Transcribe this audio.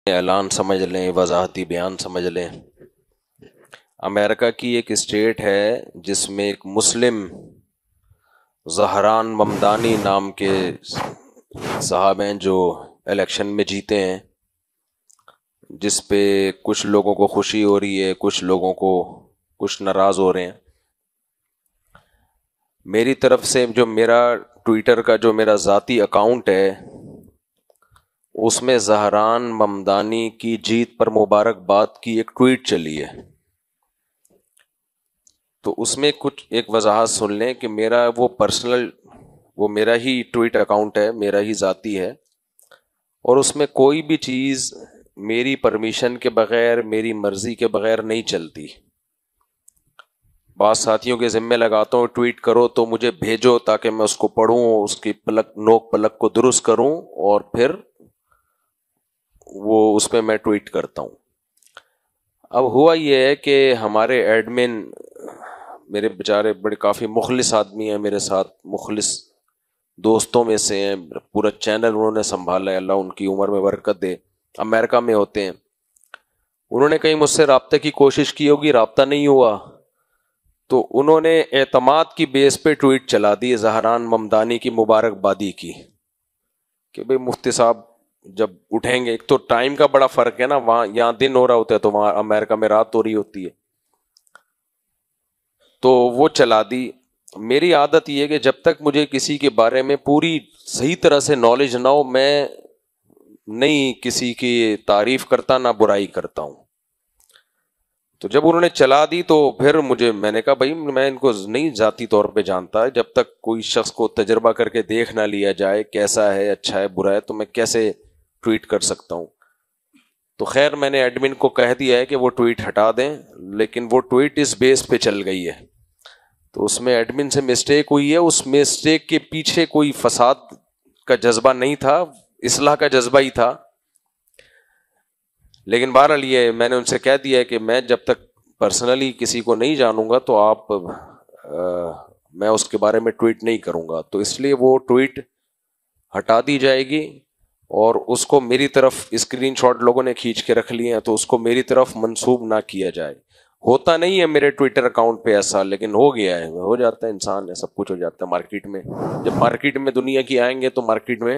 اعلان سمجھ لیں، وضاحتی بیان سمجھ لیں۔ امریکہ کی ایک اسٹیٹ ہے جس میں ایک مسلم زہران ممدانی نام کے صاحب ہیں جو الیکشن میں جیتے ہیں، جس پہ کچھ لوگوں کو خوشی ہو رہی ہے، کچھ ناراض ہو رہے ہیں۔ میری طرف سے جو میرا ٹویٹر کا جو میرا ذاتی اکاؤنٹ ہے، اس میں زہران ممدانی کی جیت پر مبارکباد کی ایک ٹویٹ چلی ہے، تو اس میں کچھ ایک وضاحت سن لیں کہ میرا وہ میرا ہی ٹویٹ اکاؤنٹ ہے، میرا ہی ذاتی ہے، اور اس میں کوئی بھی چیز میری پرمیشن کے بغیر، میری مرضی کے بغیر نہیں چلتی۔ بعض ساتھیوں کے ذمے لگاتا ہوں ٹویٹ کرو تو مجھے بھیجو تاکہ میں اس کو پڑھوں، اس کی نوک پلک کو درست کروں، اور پھر وہ اس پہ میں ٹویٹ کرتا ہوں۔ اب ہوا یہ ہے کہ ہمارے ایڈمن میرے بیچارے بڑے کافی مخلص آدمی ہیں، میرے ساتھ مخلص دوستوں میں سے ہیں، پورا چینل انہوں نے سنبھالا ہے، اللہ ان کی عمر میں برکت دے، امریکہ میں ہوتے ہیں۔ انہوں نے کہیں مجھ سے رابطے کی کوشش کی ہوگی، رابطہ نہیں ہوا، تو انہوں نے اعتماد کی بیس پہ ٹویٹ چلا دی زہران ممدانی کی مبارکبادی کی، کہ بھئی مفتی صاحب جب اٹھیں گے، ایک تو ٹائم کا بڑا فرق ہے نا، وہاں یہاں دن ہو رہا ہوتا ہے تو وہاں امریکہ میں رات ہو رہی ہوتی ہے، تو وہ چلا دی۔ میری عادت یہ ہے کہ جب تک مجھے کسی کے بارے میں پوری صحیح طرح سے نالج نہ ہو، میں نہیں کسی کی تعریف کرتا نہ برائی کرتا ہوں۔ تو جب انہوں نے چلا دی تو پھر میں نے کہا بھائی میں ان کو نہیں ذاتی طور پہ جانتا، جب تک کوئی شخص کو تجربہ کر کے دیکھ نہ لیا جائے کیسا ہے، اچھا ہے برا ہے، تو میں کیسے ٹویٹ کر سکتا ہوں۔ تو خیر میں نے ایڈمن کو کہہ دیا ہے کہ وہ ٹویٹ ہٹا دیں، لیکن وہ ٹویٹ اس بیس پہ چل گئی ہے، تو اس میں ایڈمن سے مسٹیک ہوئی ہے، اس مسٹیک کے پیچھے کوئی فساد کا جذبہ نہیں تھا، اصلاح کا جذبہ ہی تھا۔ لیکن بہرحال یہ میں نے ان سے کہہ دیا ہے کہ میں جب تک پرسنلی کسی کو نہیں جانوں گا تو میں اس کے بارے میں ٹویٹ نہیں کروں گا، تو اس لیے وہ ٹویٹ ہٹا دی جائے گی، اور اس کو میری طرف اسکرین شاٹ لوگوں نے کھینچ کے رکھ لیے ہیں، تو اس کو میری طرف منسوب نہ کیا جائے۔ ہوتا نہیں ہے میرے ٹویٹر اکاؤنٹ پہ ایسا، لیکن ہو گیا ہے، ہو جاتا ہے، انسان ہے، سب کچھ ہو جاتا ہے مارکیٹ میں۔ جب مارکیٹ میں دنیا کی آئیں گے تو مارکیٹ میں